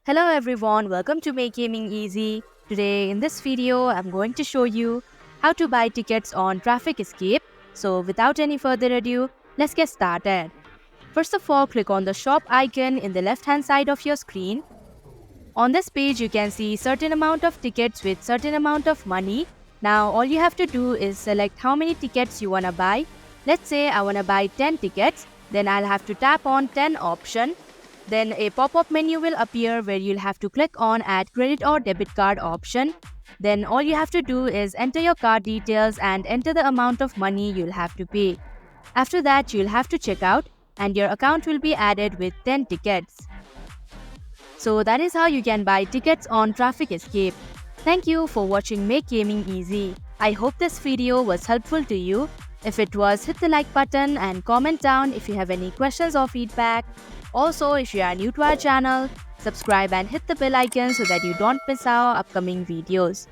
Hello everyone, welcome to Make Gaming Easy. Today in this video, I'm going to show you how to buy tickets on Traffic Escape. So without any further ado, let's get started. First of all, click on the shop icon in the left hand side of your screen. On this page, you can see certain amount of tickets with certain amount of money. Now all you have to do is select how many tickets you wanna buy. Let's say I wanna buy 10 tickets, then I'll have to tap on 10 option. Then a pop-up menu will appear where you'll have to click on Add Credit or Debit Card option. Then all you have to do is enter your card details and enter the amount of money you'll have to pay. After that, you'll have to check out and your account will be added with 10 tickets. So that is how you can buy tickets on Traffic Escape. Thank you for watching Make Gaming Easy. I hope this video was helpful to you. If it was, hit the like button and comment down if you have any questions or feedback. Also, if you are new to our channel, subscribe and hit the bell icon so that you don't miss our upcoming videos.